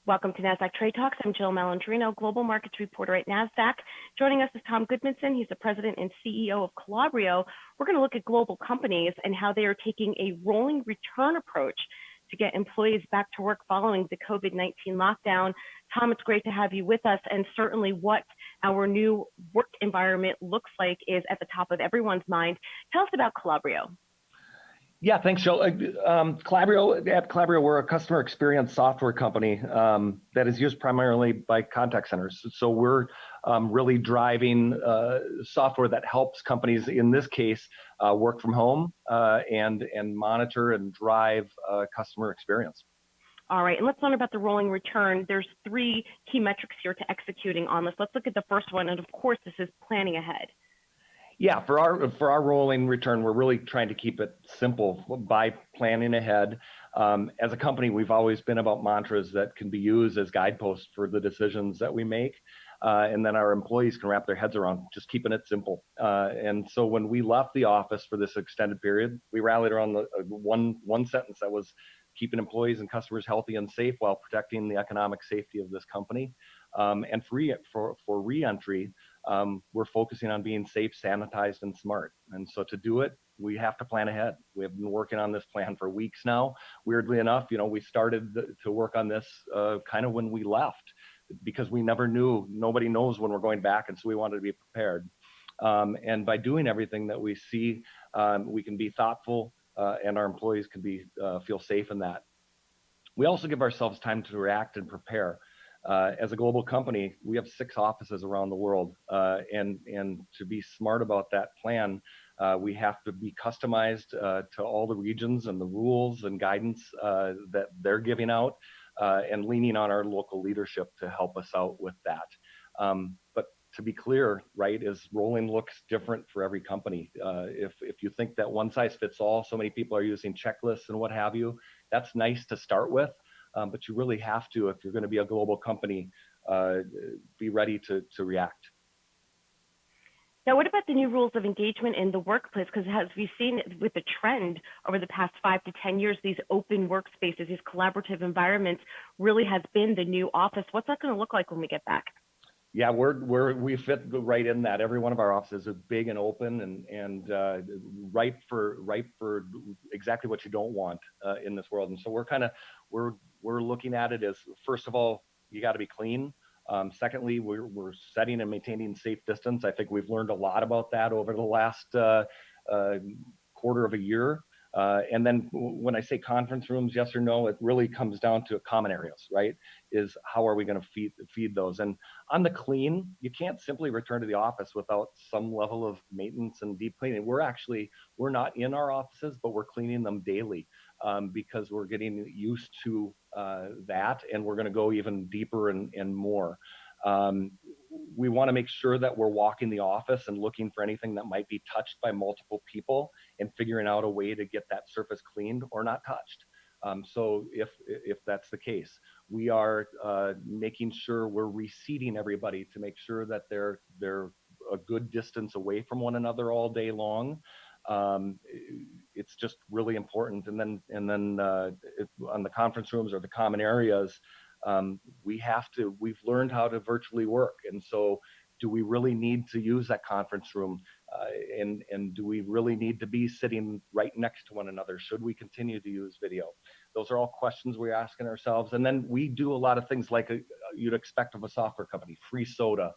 Welcome to Nasdaq Trade Talks. I'm Jill Malandrino, Global Markets Reporter at Nasdaq. Joining us is Tom Goodmanson. He's the President and CEO of Calabrio. We're going to look at global companies and how they are taking a rolling return approach to get employees back to work following the COVID-19 lockdown. Tom, it's great to have you with us, and certainly what our new work environment looks like is at the top of everyone's mind. Tell us about Calabrio. Yeah, thanks, Jill. At Calabrio, we're a customer experience software company that is used primarily by contact centers. So we're really driving software that helps companies, in this case, work from home and monitor and drive customer experience. All right, and let's learn about the rolling return. There's three key metrics here to executing on this. Let's look at the first one, and of course, this is planning ahead. Yeah, for our rolling return, we're really trying to keep it simple by planning ahead. As a company, we've always been about mantras that can be used as guideposts for the decisions that we make, and then our employees can wrap their heads around just keeping it simple. And so when we left the office for this extended period, we rallied around the one sentence that was keeping employees and customers healthy and safe while protecting the economic safety of this company. And for re-entry, we're focusing on being safe, sanitized, and smart. And so to do it, we have to plan ahead. We have been working on this plan for weeks now. Weirdly enough, we started to work on this kind of when we left, because we never knew, nobody knows when we're going back, and so we wanted to be prepared. And by doing everything that we see, we can be thoughtful, and our employees can feel safe in that. We also give ourselves time to react and prepare. As a global company, we have 6 offices around the world, and to be smart about that plan, we have to be customized to all the regions and the rules and guidance that they're giving out, and leaning on our local leadership to help us out with that. But to be clear, right, is rolling looks different for every company. If you think that one size fits all, so many people are using checklists and what have you, that's nice to start with. But you really have to, if you're going to be a global company, be ready to react. Now, what about the new rules of engagement in the workplace? Because as we've seen with the trend over the past 5 to 10 years, these open workspaces, these collaborative environments really has been the new office. What's that going to look like when we get back? Yeah, we fit right in that. Every one of our offices is big and open and ripe for exactly what you don't want in this world. And so we're looking at it as, first of all, you got to be clean. Secondly, we're setting and maintaining safe distance. I think we've learned a lot about that over the last quarter of a year. And then when I say conference rooms, yes or no, it really comes down to common areas, right? Is how are we going to feed those? And on the clean, you can't simply return to the office without some level of maintenance and deep cleaning. We're not in our offices, but we're cleaning them daily because we're getting used to that, and we're going to go even deeper and more. We want to make sure that we're walking the office and looking for anything that might be touched by multiple people and figuring out a way to get that surface cleaned or not touched. So if that's the case, we are making sure we're reseating everybody to make sure that they're a good distance away from one another all day long. It's just really important. And then on the conference rooms or the common areas, we've learned how to virtually work. And so do we really need to use that conference room? And do we really need to be sitting right next to one another? Should we continue to use video? Those are all questions we're asking ourselves. And then we do a lot of things like you'd expect of a software company: free soda,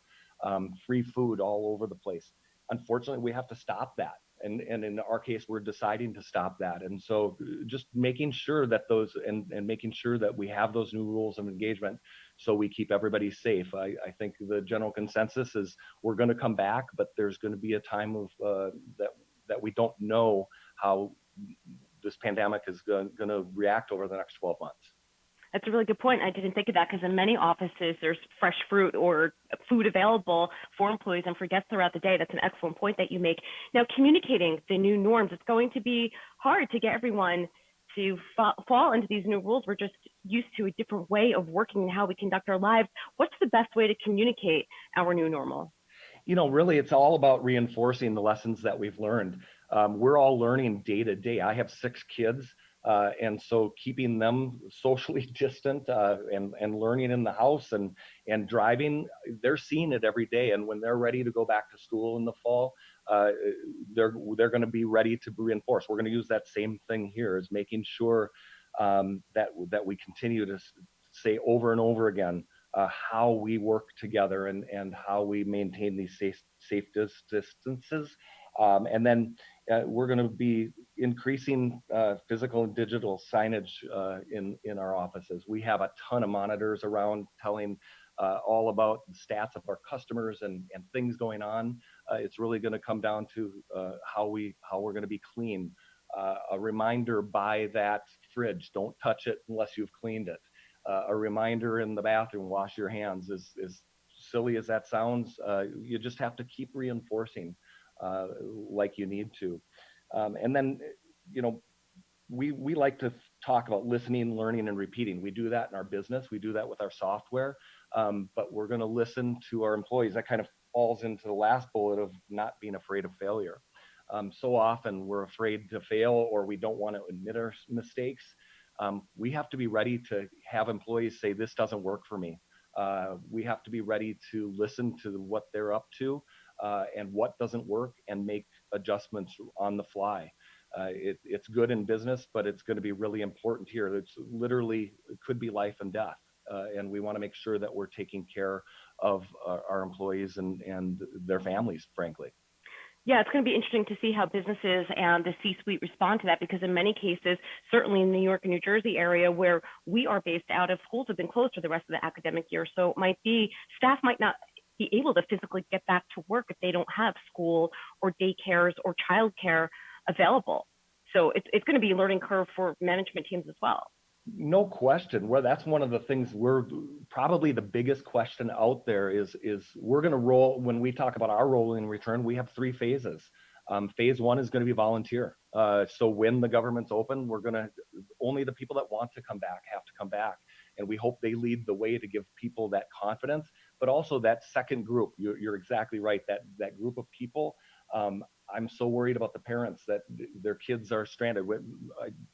free food all over the place. Unfortunately, we have to stop that. And in our case, we're deciding to stop that. And so just making sure that and making sure that we have those new rules of engagement so we keep everybody safe. I think the general consensus is we're going to come back, but there's going to be a time of that we don't know how this pandemic is going to react over the next 12 months. That's a really good point. I didn't think of that because in many offices, there's fresh fruit or food available for employees and for guests throughout the day. That's an excellent point that you make. Now, communicating the new norms, it's going to be hard to get everyone to fall into these new rules. We're just used to a different way of working and how we conduct our lives. What's the best way to communicate our new normal? Really, it's all about reinforcing the lessons that we've learned. We're all learning day to day. I have 6 kids. And so keeping them socially distant and learning in the house and driving, they're seeing it every day. And when they're ready to go back to school in the fall, they're going to be ready to reinforce. We're going to use that same thing here, is making sure that we continue to say over and over again how we work together and how we maintain these safe distances. And then we're going to be increasing physical and digital signage in our offices. We have a ton of monitors around telling all about the stats of our customers and things going on. It's really going to come down to how we're going to be clean. A reminder: buy that fridge. Don't touch it unless you've cleaned it. A reminder in the bathroom: wash your hands. As silly as that sounds, you just have to keep reinforcing like you need to. And then, you know, we like to talk about listening, learning, and repeating. We do that in our business. We do that with our software. But we're going to listen to our employees. That kind of falls into the last bullet of not being afraid of failure. So often we're afraid to fail, or we don't want to admit our mistakes. We have to be ready to have employees say, this doesn't work for me. We have to be ready to listen to what they're up to and what doesn't work, and make adjustments on the fly. It's good in business, but it's going to be really important here. It's literally, it could be life and death. And we want to make sure that we're taking care of our employees and their families, frankly. Yeah, it's going to be interesting to see how businesses and the C-suite respond to that, because in many cases, certainly in the New York and New Jersey area where we are based out of, schools have been closed for the rest of the academic year. So it might be, staff might not be able to physically get back to work if they don't have school or daycares or childcare available. So it's going to be a learning curve for management teams as well. No question. Well, that's one of the things we're probably the biggest question out there is we're going to roll. When we talk about our rolling return, we have 3 phases. Phase 1 is going to be volunteer. So when the government's open, we're going to, only the people that want to come back have to come back. And we hope they lead the way to give people that confidence, but also that second group. You're exactly right. That group of people. I'm so worried about the parents that their kids are stranded.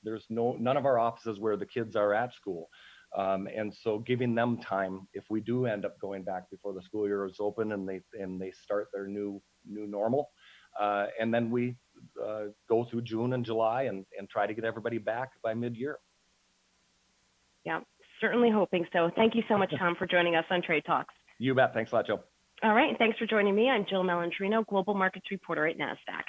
There's none of our offices where the kids are at school. And so giving them time, if we do end up going back before the school year is open and they start their new normal, and then we go through June and July and try to get everybody back by mid-year. Yeah, certainly hoping so. Thank you so much, Tom, for joining us on Trade Talks. You bet. Thanks a lot, Jill. All right, and thanks for joining me. I'm Jill Malandrino, Global Markets Reporter at Nasdaq.